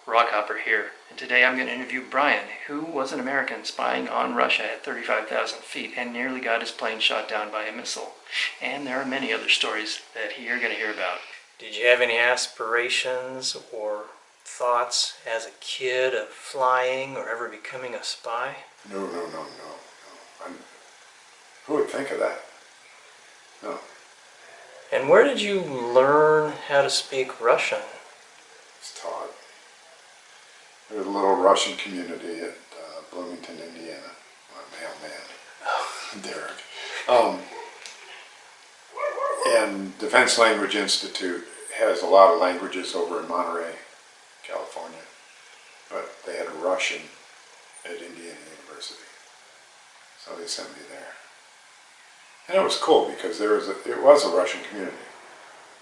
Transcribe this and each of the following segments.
Rockhopper here, and today I'm going to interview Brian, who was an American spying on Russia at 35,000 feet and nearly got his plane shot down by a missile. And there are many other stories that you're going to hear about. Did you have any aspirations or thoughts as a kid of flying or ever becoming a spy? No. Who would think of that? No. And where did you learn how to speak Russian? It's taught. There's a little Russian community at Bloomington, Indiana. My mailman, Derek. And Defense Language Institute has a lot of languages over in Monterey, California. But they had Russian at Indiana University. So they sent me there. And it was cool because it was a Russian community.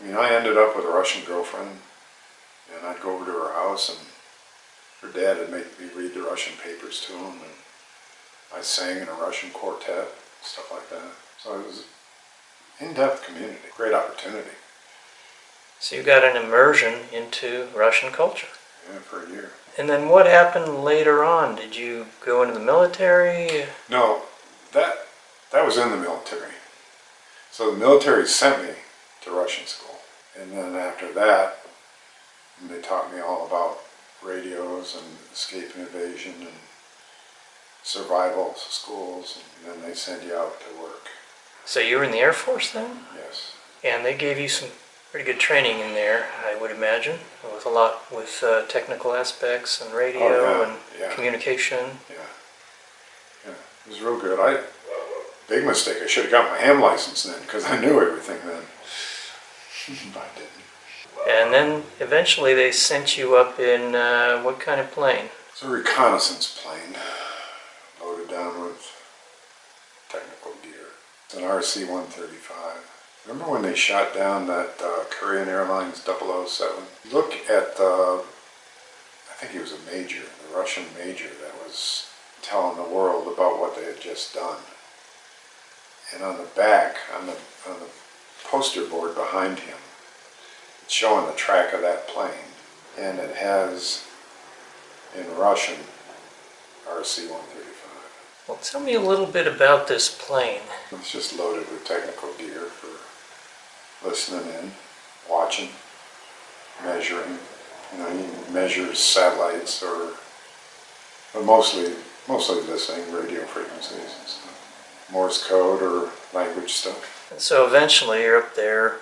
I mean, I ended up with a Russian girlfriend, and I'd go over to her house, and her dad would make me read the Russian papers to him, and I sang in a Russian quartet, stuff like that. So it was an in-depth community, great opportunity. So you got an immersion into Russian culture. Yeah, for a year. And then what happened later on? Did you go into the military? No, that was in the military. So the military sent me to Russian school. And then after that, they taught me all about radios and escape and evasion and survival schools, and then they send you out to work. So you were in the Air Force then? Yes. And they gave you some pretty good training in there, I would imagine, with a lot with technical aspects and radio and communication. Yeah, it was real good. Big mistake, I should have got my ham license then, because I knew everything then. But I didn't. And then eventually they sent you up in what kind of plane? It's a reconnaissance plane, loaded down with technical gear. It's an RC-135. Remember when they shot down that Korean Airlines 007? Look at I think he was a major, the Russian major that was telling the world about what they had just done. And on the back, on the poster board behind him, it's showing the track of that plane, and it has, in Russian, RC-135. Well, tell me a little bit about this plane. It's just loaded with technical gear for listening in, watching, measuring. You know, he measures satellites but mostly listening, radio frequencies and stuff. Morse code or language stuff. And so eventually you're up there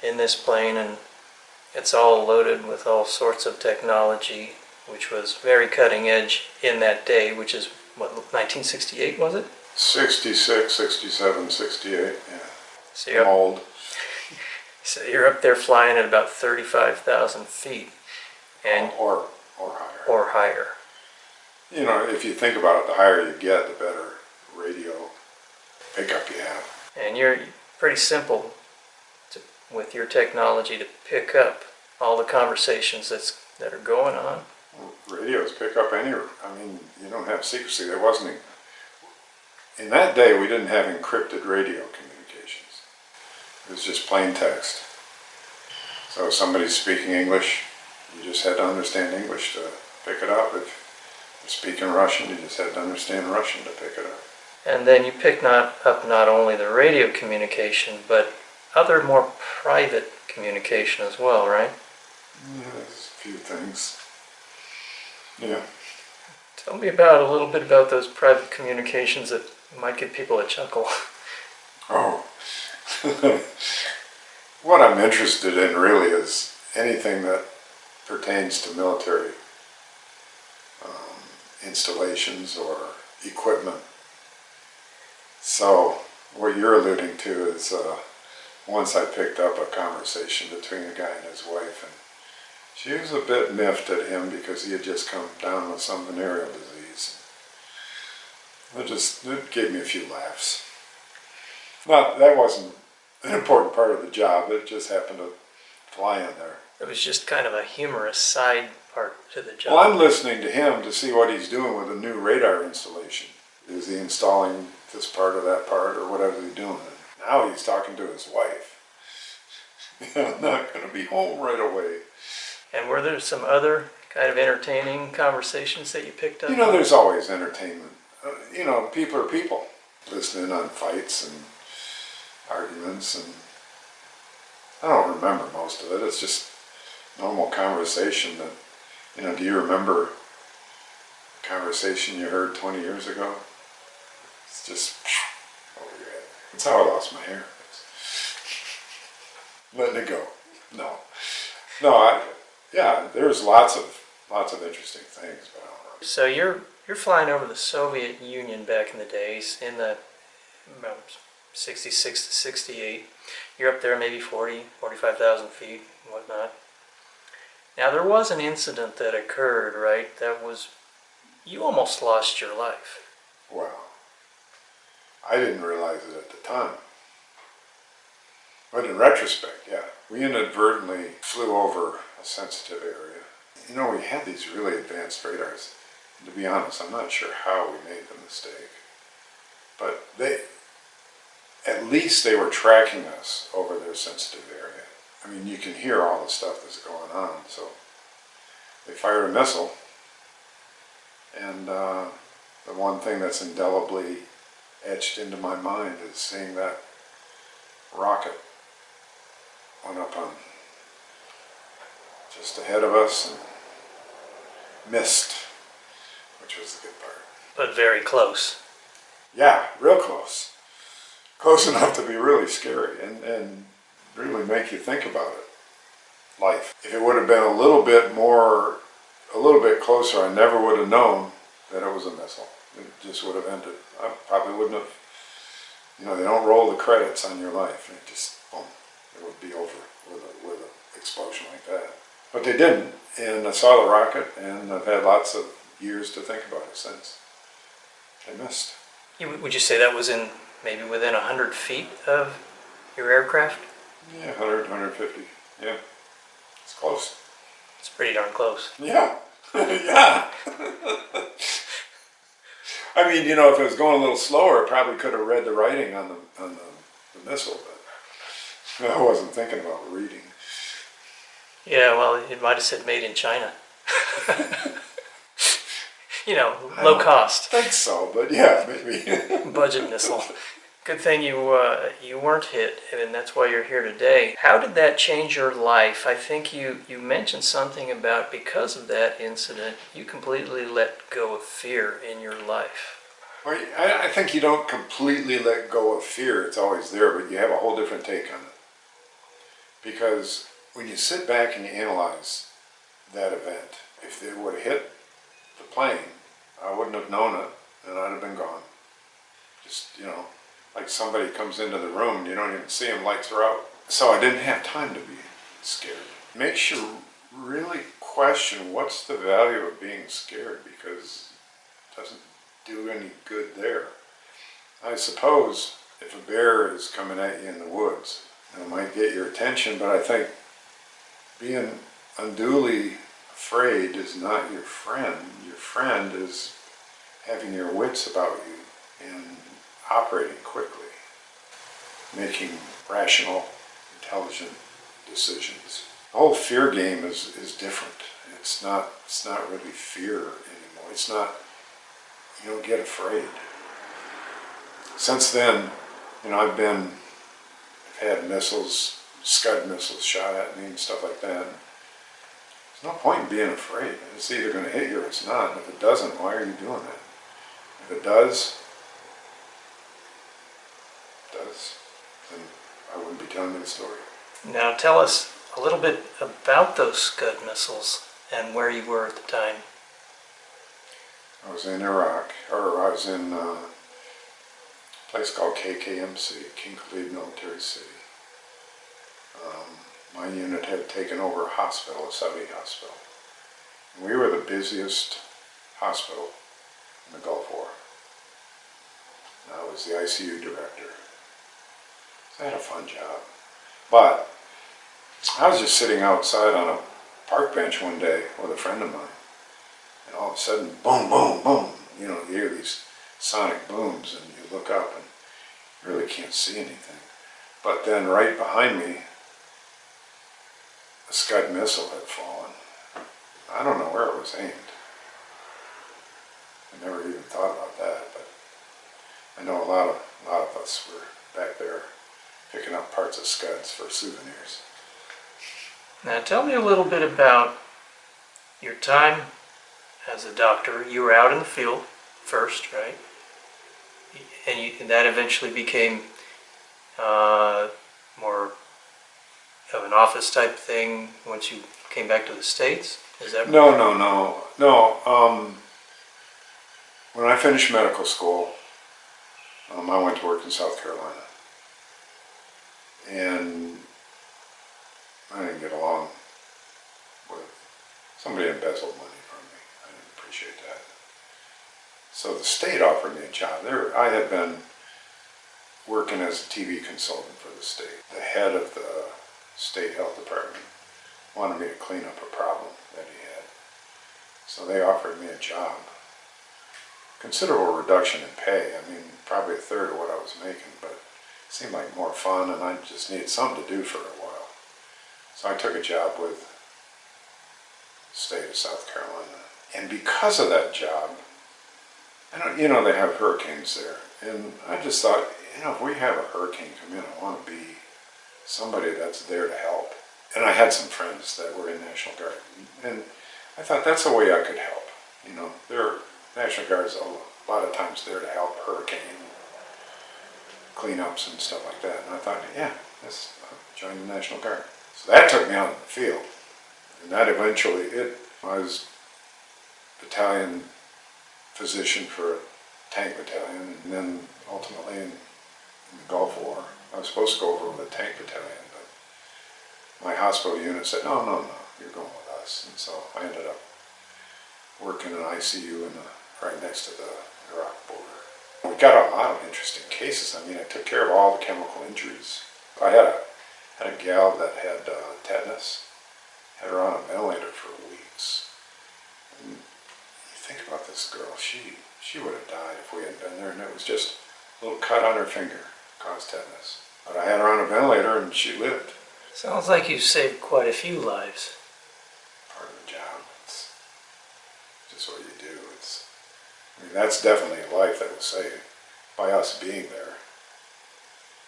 in this plane and it's all loaded with all sorts of technology, which was very cutting edge in that day, which is, what, 1968 was it? 66, 67, 68, yeah. So you're old. So you're up there flying at about 35,000 feet. And or higher. Or higher. You know, if you think about it, the higher you get, the better radio pickup you have. And you're pretty simple with your technology to pick up all the conversations that are going on. Well, radios pick up I mean, you don't have secrecy. There wasn't. In that day, we didn't have encrypted radio communications. It was just plain text. So if somebody's speaking English, you just had to understand English to pick it up. If you're speaking Russian, you just had to understand Russian to pick it up. And then you pick up not only the radio communication, but other more private communication as well, right? Yeah, there's a few things. Yeah. Tell me a little bit about those private communications that might give people a chuckle. Oh. What I'm interested in really is anything that pertains to military installations or equipment. So what you're alluding to is once I picked up a conversation between a guy and his wife, and she was a bit miffed at him because he had just come down with some venereal disease. It gave me a few laughs. That wasn't an important part of the job, it just happened to fly in there. It was just kind of a humorous side part to the job. Well, I'm listening to him to see what he's doing with a new radar installation. Is he installing this part or that part or whatever he's doing? Now he's talking to his wife. I'm not going to be home right away. And were there some other kind of entertaining conversations that you picked up You know, on? there's always entertainment. You know, people are people. Listening on fights and arguments, and I don't remember most of it. It's just normal conversation that, you know, do you remember a conversation you heard 20 years ago? It's just over your head. That's how I lost my hair. Letting it go. No. No, yeah, there's lots of interesting things, but I don't know. So you're flying over the Soviet Union back in the days, in the about 66 to 68. You're up there maybe 45,000 feet and whatnot. Now there was an incident that occurred, right? That was, you almost lost your life. Well, I didn't realize it at the time. But in retrospect, yeah, we inadvertently flew over a sensitive area. You know, we had these really advanced radars. And to be honest, I'm not sure how we made the mistake. But at least they were tracking us over their sensitive area. I mean, you can hear all the stuff that's going on. So they fired a missile. And the one thing that's indelibly etched into my mind is seeing that rocket went up on just ahead of us and missed, which was the good part. But very close. Yeah, real close. Close enough to be really scary and really make you think about it. Life. If it would have been a little bit closer, I never would have known that it was a missile. It just would have ended. I probably wouldn't have, you know, they don't roll the credits on your life. It just, boom, it would be over with an explosion like that. But they didn't, and I saw the rocket, and I've had lots of years to think about it since. I missed. Would you say that was in maybe within 100 feet of your aircraft? Yeah, 100, 150, yeah. It's close. It's pretty darn close. Yeah, yeah. I mean, you know, if it was going a little slower, I probably could have read the writing on the missile, but I wasn't thinking about reading. Yeah, well, it might have said made in China. You know, low cost. I think so, but yeah, maybe. Budget missile. Good thing you weren't hit, and that's why you're here today. How did that change your life? I think you mentioned something about, because of that incident, you completely let go of fear in your life. Well, I think you don't completely let go of fear. It's always there, but you have a whole different take on it. Because when you sit back and you analyze that event, if it would have hit the plane, I wouldn't have known it, and I'd have been gone. Just, you know, like somebody comes into the room and you don't even see them, lights are out. So I didn't have time to be scared. It makes you really question what's the value of being scared, because it doesn't do any good there. I suppose if a bear is coming at you in the woods, it might get your attention, but I think being unduly afraid is not your friend. Your friend is having your wits about you and operating quickly, making rational, intelligent decisions. The whole fear game is different. It's not really fear anymore. It's not, you don't get afraid. Since then, you know, I've had missiles, Scud missiles shot at me and stuff like that. There's no point in being afraid. It's either going to hit you or it's not. And if it doesn't, why are you doing that? If it does, then I wouldn't be telling you the story. Now tell us a little bit about those Scud missiles and where you were at the time. I was in Iraq, or I was in a place called KKMC, King Khalid Military City. My unit had taken over a hospital, a Saudi hospital. And we were the busiest hospital in the Gulf War. And I was the ICU director. So I had a fun job. But I was just sitting outside on a park bench one day with a friend of mine. And all of a sudden, boom, boom, boom. You know, you hear these sonic booms and you look up and you really can't see anything. But then right behind me, a Scud missile had fallen. I don't know where it was aimed. I never even thought about that, but I know a lot of us were back there picking up parts of Scuds for souvenirs. Now tell me a little bit about your time as a doctor. You were out in the field first, right? And that eventually became more of an office type thing once you came back to the States? Is that No, no, no, no. When I finished medical school, I went to work in South Carolina, and I didn't get along with somebody embezzled money from me. I didn't appreciate that. So the state offered me a job. I had been working as a TV consultant for the state. The head of the state health department wanted me to clean up a problem that he had. So they offered me a job. Considerable reduction in pay. I mean, probably a third of what I was making, but it seemed like more fun, and I just needed something to do for a while. So I took a job with the state of South Carolina. And because of that job, you know, they have hurricanes there. And I just thought, you know, if we have a hurricane come in, I want to be somebody that's there to help. And I had some friends that were in National Guard. And I thought that's a way I could help. You know, National Guard is a lot of times there to help hurricane cleanups and stuff like that. And I thought, yeah, I'll join the National Guard. So that took me out in the field. And that eventually, I was battalion physician for a tank battalion, and then ultimately in the Gulf War, I was supposed to go over with a tank battalion, but my hospital unit said, no, no, no, you're going with us. And so I ended up working in ICU right next to the Iraq border. We got a lot of interesting cases. I mean, I took care of all the chemical injuries. I had a gal that had tetanus, had her on a ventilator for weeks. And you think about this girl, she would have died if we hadn't been there, and it was just a little cut on her finger caused tetanus. But I had her on a ventilator and she lived. Sounds like you saved quite a few lives. Part of the job. It's just what you do. I mean, that's definitely a life that was saved by us being there.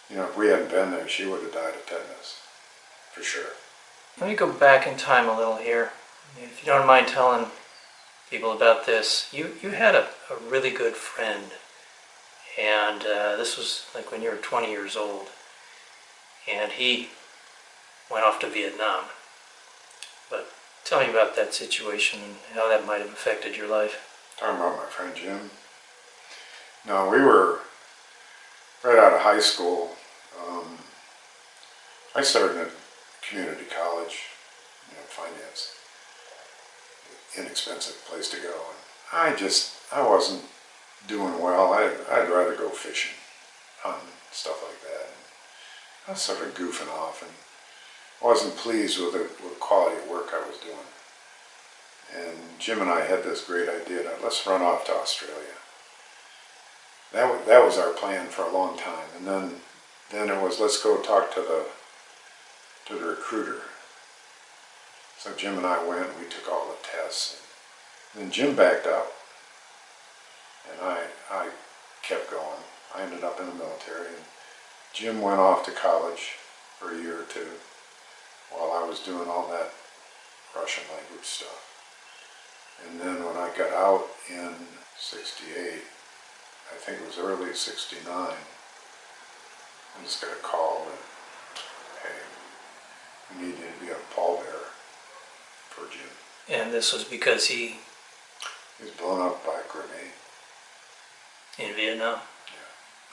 You know, if we hadn't been there, she would have died of tetanus, for sure. Let me go back in time a little here. If you don't mind telling people about this, you had a really good friend, and this was like when you were 20 years old, and he went off to Vietnam. But tell me about that situation and how that might have affected your life. Talking about my friend Jim. No, we were right out of high school. I started at community college, you know, finance, inexpensive place to go. And I wasn't doing well. I'd rather go fishing, hunting, stuff like that. And I was sort of goofing off and wasn't pleased with the quality of work I was doing. And Jim and I had this great idea that let's run off to Australia. That was our plan for a long time. And then it was, let's go talk to the recruiter. So Jim and I went, we took all the tests. And then Jim backed out. And I kept going. I ended up in the military. And Jim went off to college for a year or two while I was doing all that Russian language stuff. And then when I got out in 68, I think it was early 69, I just got a call that, hey, we need you to be a pallbearer for Jim. And this was because he was blown up by a grenade. In Vietnam?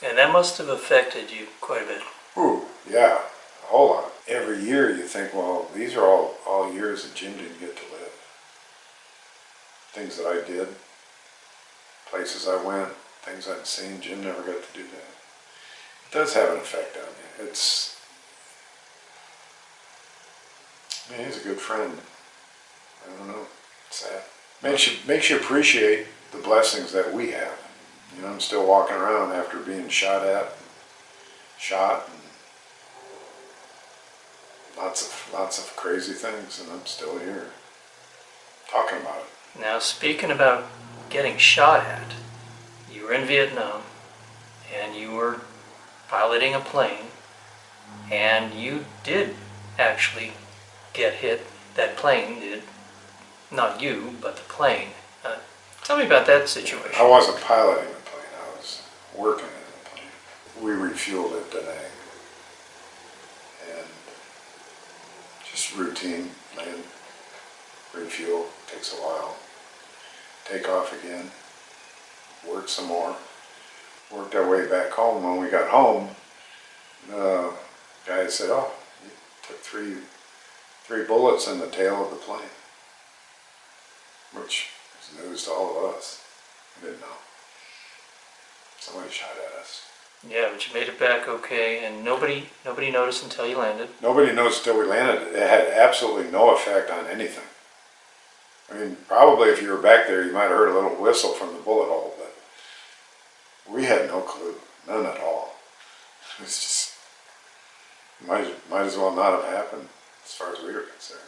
Yeah. And that must have affected you quite a bit. Ooh, yeah, a whole lot. Every year you think, well, these are all years that Jim didn't get to live. Things that I did, places I went, things I'd seen, Jim never got to do that. It does have an effect on you. I mean, he's a good friend. I don't know, it's sad. Makes you appreciate the blessings that we have. You know, I'm still walking around after being shot, and lots of crazy things, and I'm still here. talking about it. Now, speaking about getting shot at, you were in Vietnam and you were piloting a plane and you did actually get hit. That plane did. Not you, but the plane. Tell me about that situation. I wasn't piloting the plane, I was working in the plane. We refueled at Da Nang. And just routine, land, refuel, takes a while. Take off again, work some more. Worked our way back home. When we got home, the guy said, "Oh, you took three bullets in the tail of the plane," which was news to all of us. We didn't know. Somebody shot at us. Yeah, but you made it back okay, and nobody noticed until you landed. Nobody noticed till we landed. It had absolutely no effect on anything. I mean, probably if you were back there, you might have heard a little whistle from the bullet hole, but we had no clue, none at all. It was just, might as well not have happened as far as we were concerned.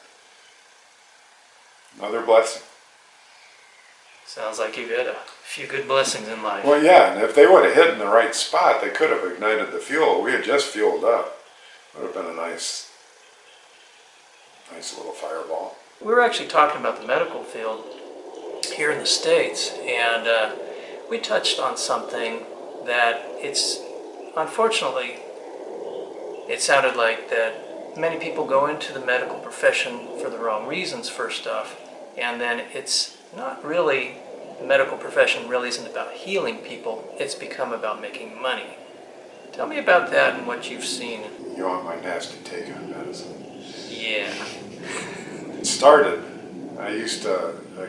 Another blessing. Sounds like you've had a few good blessings in life. Well, yeah, and if they would have hit in the right spot, they could have ignited the fuel. We had just fueled up. It would have been a nice little fireball. We were actually talking about the medical field here in the States, and we touched on something that unfortunately, it sounded like that many people go into the medical profession for the wrong reasons, first off, and then it's not really, the medical profession really isn't about healing people, it's become about making money. Tell me about that and what you've seen. You want my nasty take on medicine? Yeah. It started, I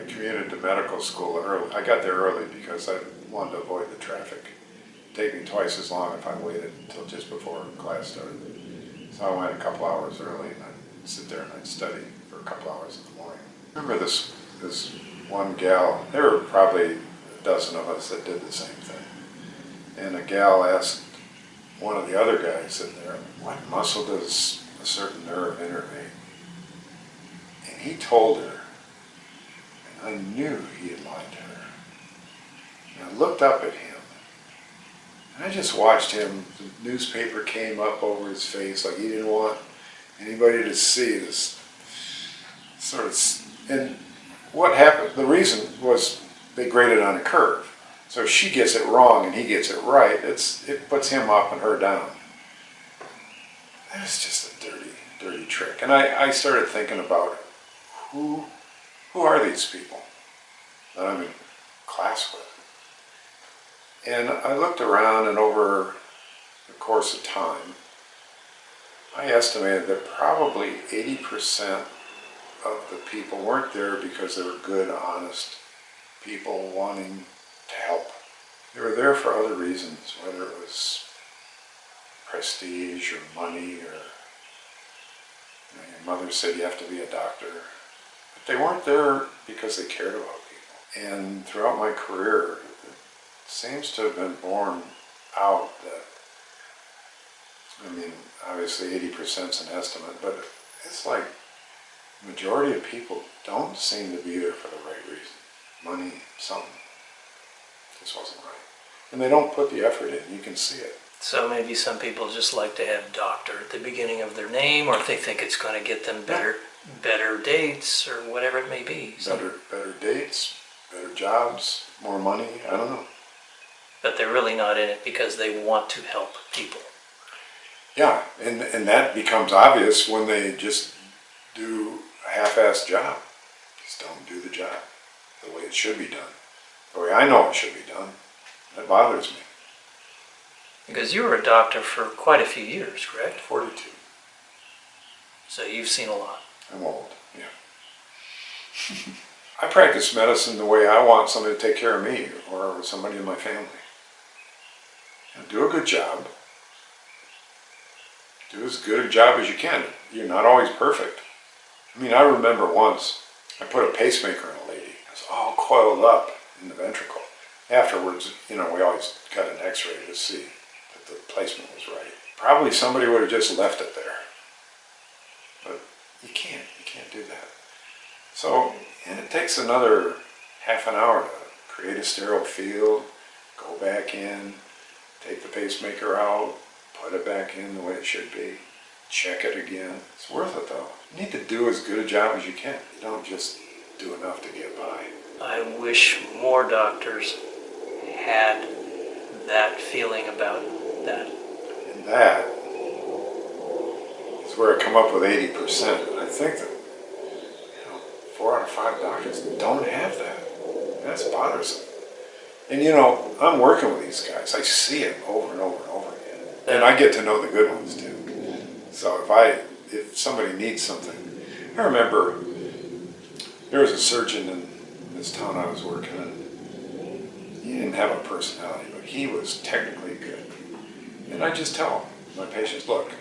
commuted to medical school early. I got there early because I wanted to avoid the traffic. It'd take me twice as long if I waited until just before class started. So I went a couple hours early and I'd sit there and I'd study for a couple hours in the morning. I remember this one gal, there were probably a dozen of us that did the same thing. And a gal asked one of the other guys sitting there, "What muscle does a certain nerve innervate?" And he told her, and I knew he had lied to her. And I looked up at him, and I just watched him. The newspaper came up over his face like he didn't want anybody to see this sort of. And what happened, the reason was they graded on a curve. So if she gets it wrong and he gets it right, it puts him up and her down. That was just a dirty trick. And I started thinking about who are these people that I'm in class with? And I looked around, and over the course of time, I estimated that probably 80% of the people weren't there because they were good, honest people wanting to help. They were there for other reasons, whether it was prestige or money, or your mother said you have to be a doctor. But they weren't there because they cared about people. And throughout my career, it seems to have been borne out that, I mean, obviously 80% is an estimate, but it's like the majority of people don't seem to be there for the right reason. Money, something. Just wasn't right. And they don't put the effort in, you can see it. So maybe some people just like to have doctor at the beginning of their name, or if they think it's going to get them better dates, or whatever it may be. Better dates, better jobs, more money, I don't know. But they're really not in it because they want to help people. Yeah, and that becomes obvious when they just do a half-assed job. Just don't do the job the way it should be done. The way I know it should be done. That bothers me. Because you were a doctor for quite a few years, correct? 42. So you've seen a lot. I'm old, yeah. I practice medicine the way I want somebody to take care of me or somebody in my family. And do a good job. Do as good a job as you can. You're not always perfect. I mean, I remember once I put a pacemaker in a lady. It was all coiled up in the ventricle. Afterwards, we always got an x-ray to see that the placement was right. Probably somebody would have just left it there. But you can't do that. So And it takes another half an hour to create a sterile field, go back in, take the pacemaker out, put it back in the way it should be, check it again. It's worth it though. You need to do as good a job as you can. You don't just do enough to get by. I wish more doctors had that feeling about that. And that is where I come up with 80%. I think that 4 out of 5 doctors don't have that. That's bothersome. And I'm working with these guys. I see it over and over and over again. And I get to know the good ones too. So if somebody needs something, I remember there was a surgeon in this town I was working in. He didn't have a personality, but he was technically good. And I just tell my patients, look,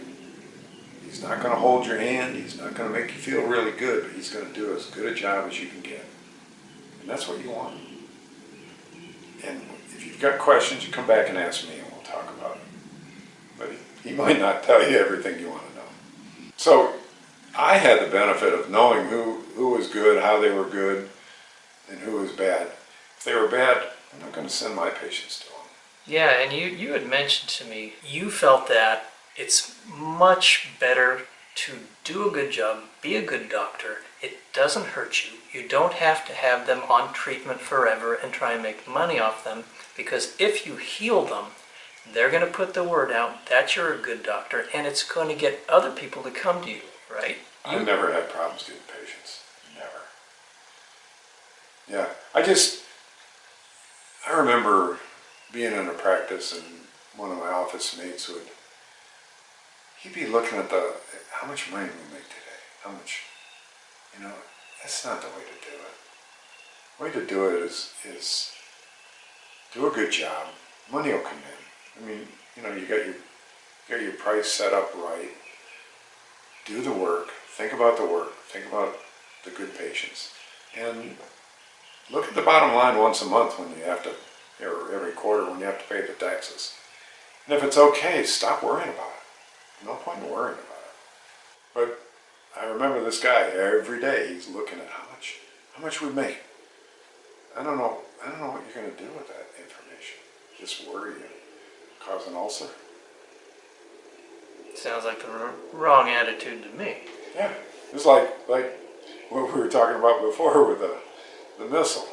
he's not going to hold your hand, he's not going to make you feel really good, but he's going to do as good a job as you can get. And that's what you want. And if you've got questions, you come back and ask me and we'll talk about it. But he might not tell you everything you want to know. So I had the benefit of knowing who was good, how they were good, and who was bad. If they were bad, I'm not going to send my patients to them. Yeah, and you had mentioned to me, you felt that it's much better to do a good job, be a good doctor. It doesn't hurt you. You don't have to have them on treatment forever and try and make money off them, because if you heal them, they're going to put the word out that you're a good doctor, and it's going to get other people to come to you, right? I've never had problems getting patients. Never. Yeah, I remember being in a practice and one of my office mates he'd be looking at how much money do we make today? How much, that's not the way to do it. The way to do it is do a good job. Money will come in. I mean, you got your price set up right. Do the work. Think about the work. Think about the good patients. And look at the bottom line once a month when you have to, or every quarter when you have to pay the taxes. And if it's okay, stop worrying about it. No point in worrying about it. But I remember this guy every day. He's looking at how much we make. I don't know what you're going to do with that information. Just worry you, cause an ulcer. Sounds like the wrong attitude to me. Yeah, it's like what we were talking about before with the missile.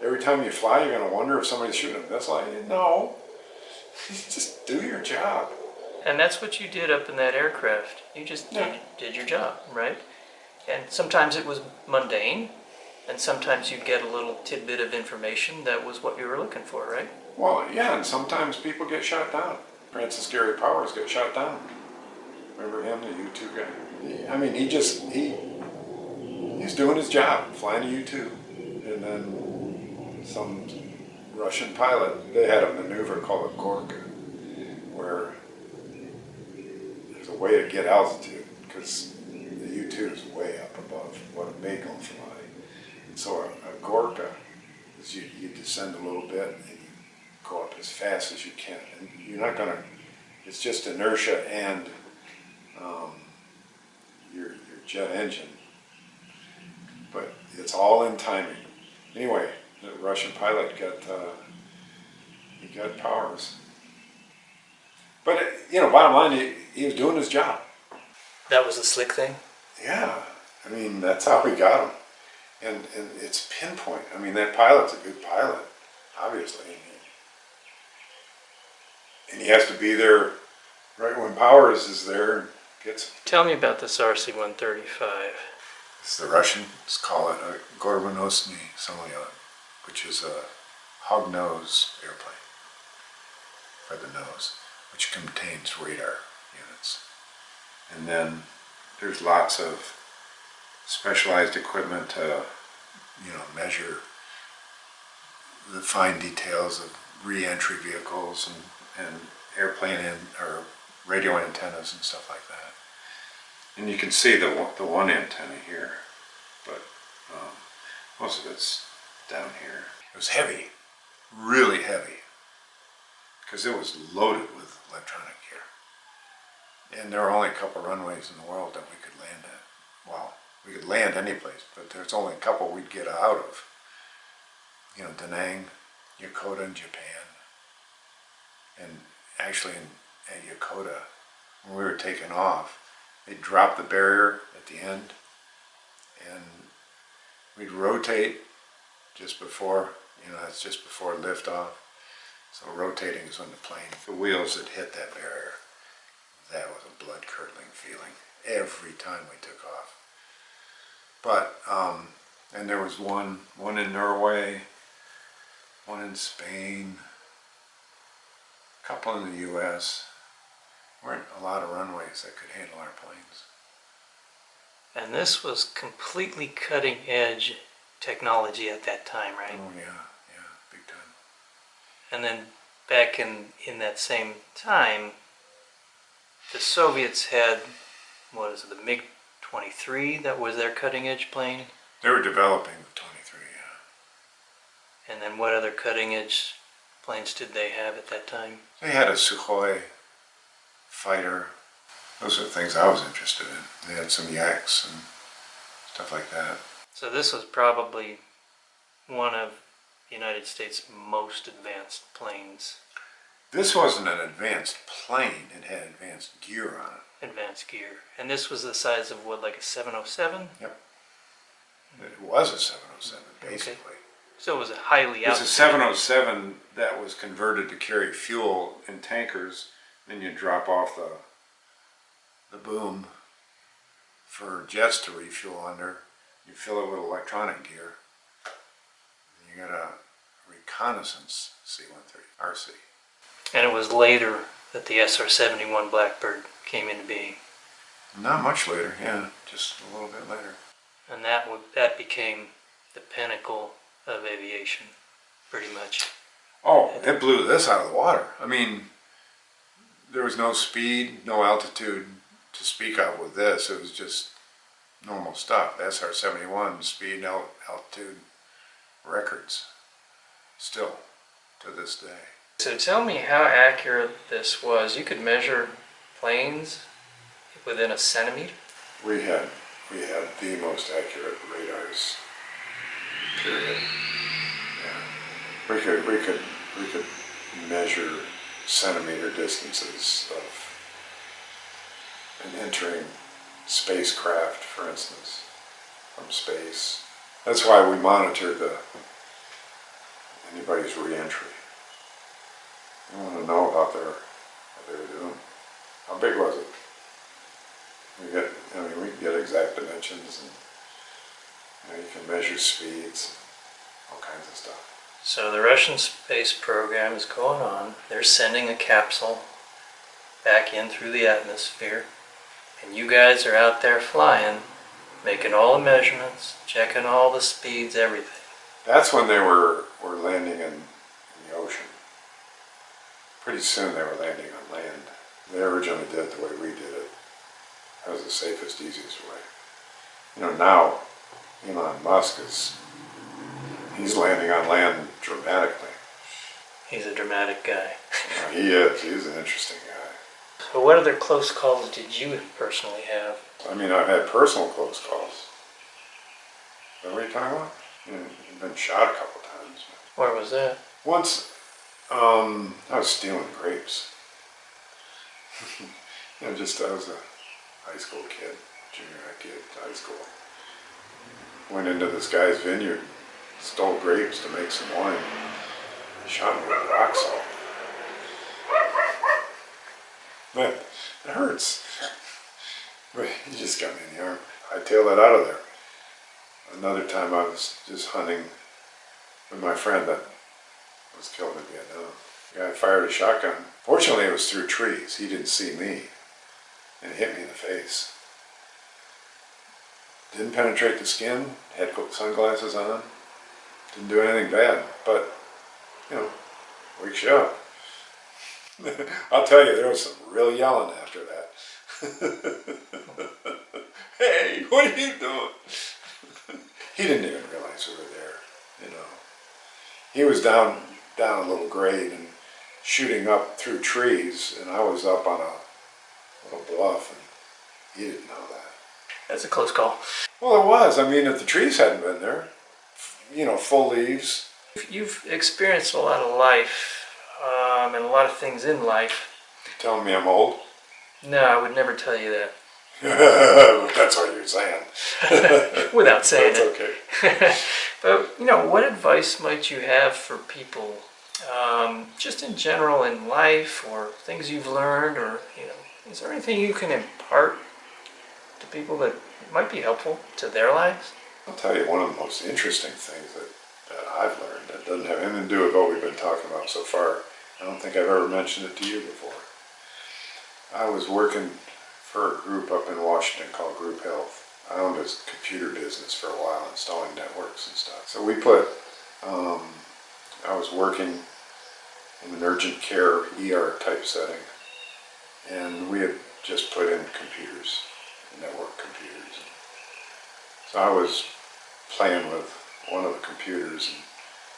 Every time you fly, you're going to wonder if somebody's shooting a missile at you. No, just do your job. And that's what you did up in that aircraft. You just did your job, right? And sometimes it was mundane, and sometimes you'd get a little tidbit of information that was what you were looking for, right? Well, yeah, and sometimes people get shot down. Francis Gary Powers got shot down. Remember him, the U-2 guy? I mean, he's doing his job, flying a U-2. And then some Russian pilot, they had a maneuver called a Gorka, where there's a way to get altitude, because the U-2 is way up above what a Beagle fly. And so a Gorka is you descend a little bit and you go up as fast as you can. And you're not going to, it's just inertia and your jet engine. But it's all in timing. Anyway, the Russian pilot got Powers. But, bottom line, he was doing his job. That was the slick thing? Yeah. I mean, that's how we got him. And it's pinpoint. I mean, that pilot's a good pilot, obviously. And he has to be there right when Powers is there and gets him. Tell me about this RC-135. The Russians call it a Gorbanosny Samolyot, which is a hog-nose airplane for the nose, which contains radar units. And then there's lots of specialized equipment to, measure the fine details of re-entry vehicles and airplane or radio antennas and stuff like that. And you can see the one antenna here, but most of it's down here. It was heavy, really heavy, because it was loaded with electronic gear. And there were only a couple runways in the world that we could land at. Well, we could land any place, but there's only a couple we'd get out of. You know, Da Nang, Yokota in Japan, and actually at Yokota, when we were taking off, they dropped the barrier at the end, and we'd rotate just before, you know, that's just before liftoff. So rotating is when the wheels that hit that barrier. That was a blood-curdling feeling every time we took off. But, and there was one in Norway, one in Spain, a couple in the US. Weren't a lot of runways that could handle our planes. And this was completely cutting edge technology at that time, right? Oh yeah, big time. And then back in that same time, the Soviets had, what is it, the MiG-23 that was their cutting edge plane? They were developing the 23, yeah. And then what other cutting edge planes did they have at that time? They had a Sukhoi fighter. Those are the things I was interested in. They had some Yaks and stuff like that. So this was probably one of the United States' most advanced planes. This wasn't an advanced plane, it had advanced gear on it. Advanced gear. And this was the size of what, like a 707? Yep. It was a 707, basically. Okay. So it was a highly It's a 707 that was converted to carry fuel in tankers. Then you drop off the boom for jets to refuel under. You fill it with electronic gear. And you got a reconnaissance C-130 RC. And it was later that the SR-71 Blackbird came into being. Not much later, yeah, just a little bit later. And that became the pinnacle of aviation, pretty much. Oh, it blew this out of the water. I mean, there was no speed, no altitude to speak of with this. It was just normal stuff. The SR-71 speed, altitude records, still to this day. So tell me how accurate this was. You could measure planes within a centimeter? We had the most accurate radars, period. Yeah. We could measure centimeter distances of an entering spacecraft, for instance, from space. That's why we monitored anybody's re-entry. We want to know about what they were doing. How big was it? We can get exact dimensions, and you can measure speeds, all kinds of stuff. So the Russian space program is going on. They're sending a capsule back in through the atmosphere, and you guys are out there flying, making all the measurements, checking all the speeds, everything. That's when they were landing in the ocean. Pretty soon they were landing on land. They originally did it the way we did it. That was the safest, easiest way. You know, now Elon Musk he's landing on land dramatically. He's a dramatic guy. He is. He's an interesting guy. So what other close calls did you personally have? I mean, I've had personal close calls. Is that what you're talking about? You've been shot a couple times. Where was that? Once, I was stealing grapes. I was a high school kid, junior high kid, high school. Went into this guy's vineyard, stole grapes to make some wine. Shot me with rock salt. Man, it hurts. But he just got me in the arm. I tailed that out of there. Another time I was just hunting with my friend that was killed in Vietnam. The guy fired a shotgun. Fortunately, it was through trees. He didn't see me. And it hit me in the face. Didn't penetrate the skin. Had sunglasses on. Didn't do anything bad. But, wakes you up. I'll tell you, there was some real yelling after that. Hey, what are you doing? He didn't even realize we were there, He was down a little grade and shooting up through trees, and I was up on a little bluff, and he didn't know that. That's a close call. Well, it was. I mean, if the trees hadn't been there, full leaves. You've experienced a lot of life and a lot of things in life. Telling me I'm old? No, I would never tell you that. That's what you're saying. Without saying That's it. okay. But, what advice might you have for people, just in general in life, or things you've learned, or, is there anything you can impart to people that might be helpful to their lives? I'll tell you one of the most interesting things that I've learned that doesn't have anything to do with what we've been talking about so far. I don't think I've ever mentioned it to you before. I was working for a group up in Washington called Group Health. I owned a computer business for a while, installing networks and stuff. So I was working in an urgent care ER type setting, and we had just put in computers, network computers. So I was playing with one of the computers and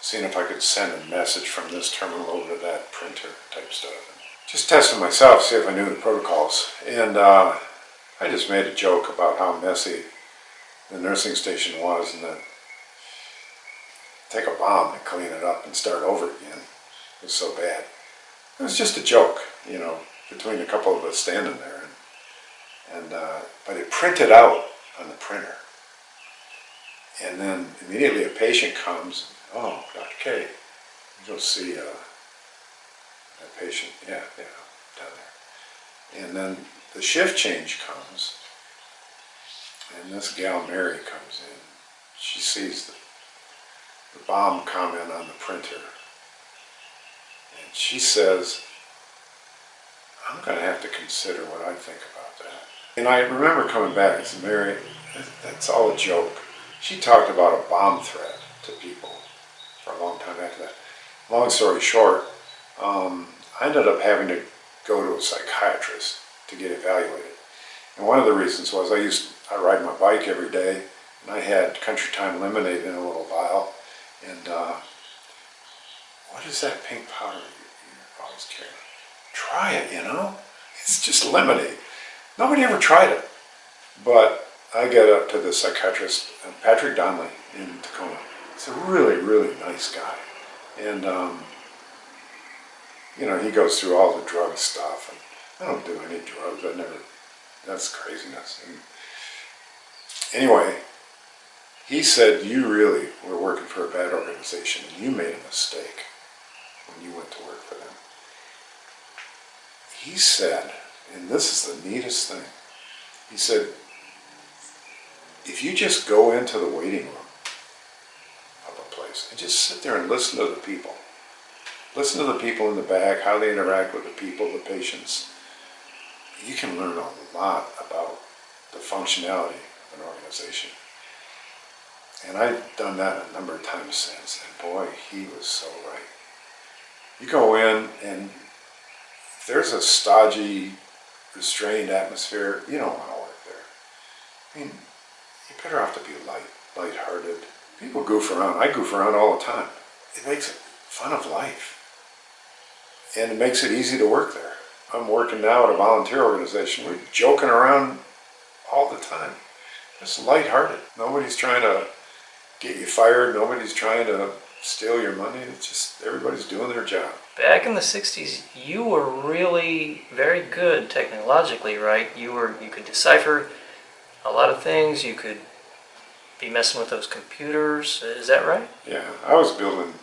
seeing if I could send a message from this terminal over to that printer type stuff. Just testing myself, see if I knew the protocols. And I just made a joke about how messy the nursing station was, and that take a bomb and clean it up and start over again. It was so bad. It was just a joke, between a couple of us standing there. But it printed out on the printer. And then immediately a patient comes, oh, Dr. K, you go see that patient, yeah, down there. And then the shift change comes, and this gal Mary comes in. She sees the bomb comment on the printer, and she says, I'm going to have to consider what I think about that. And I remember coming back and said, Mary, that's all a joke. She talked about a bomb threat to people for a long time after that. Long story short, I ended up having to go to a psychiatrist to get evaluated. And one of the reasons was I ride my bike every day, and I had Country Time lemonade in a little vial. And what is that pink powder you're always carrying? Try it, It's just lemonade. Nobody ever tried it. But I get up to the psychiatrist, Patrick Donnelly in Tacoma. He's a really, really nice guy. And, he goes through all the drug stuff. And I don't do any drugs. That's craziness. And anyway, he said, you really were working for a bad organization, and you made a mistake when you went to work for them. He said, and this is the neatest thing, he said, if you just go into the waiting room of a place and just sit there and listen to the people in the back, how they interact with the people, the patients, you can learn a lot about the functionality of an organization. And I've done that a number of times since, and boy, he was so right. You go in, and if there's a stodgy, restrained atmosphere, you don't want to work there. I mean, you're better off to be lighthearted. People goof around. I goof around all the time. It makes it fun of life. And it makes it easy to work there. I'm working now at a volunteer organization. We're joking around all the time. Just lighthearted. Nobody's trying to get you fired. Nobody's trying to steal your money. It's just everybody's doing their job. Back in the 60s, you were really very good technologically, right? You could decipher a lot of things. You could be messing with those computers. Is that right? Yeah, I was building,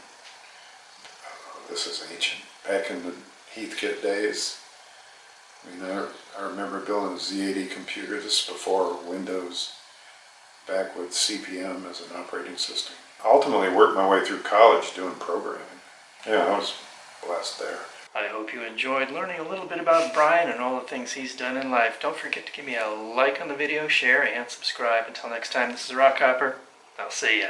this is ancient, back in the Heathkit days. I mean, I remember building a Z80 computer. This is before Windows, back with CP/M as an operating system. I ultimately worked my way through college doing programming. Yeah, I was blessed there. I hope you enjoyed learning a little bit about Brian and all the things he's done in life. Don't forget to give me a like on the video, share, and subscribe. Until next time, this is Rock Hopper. I'll see ya.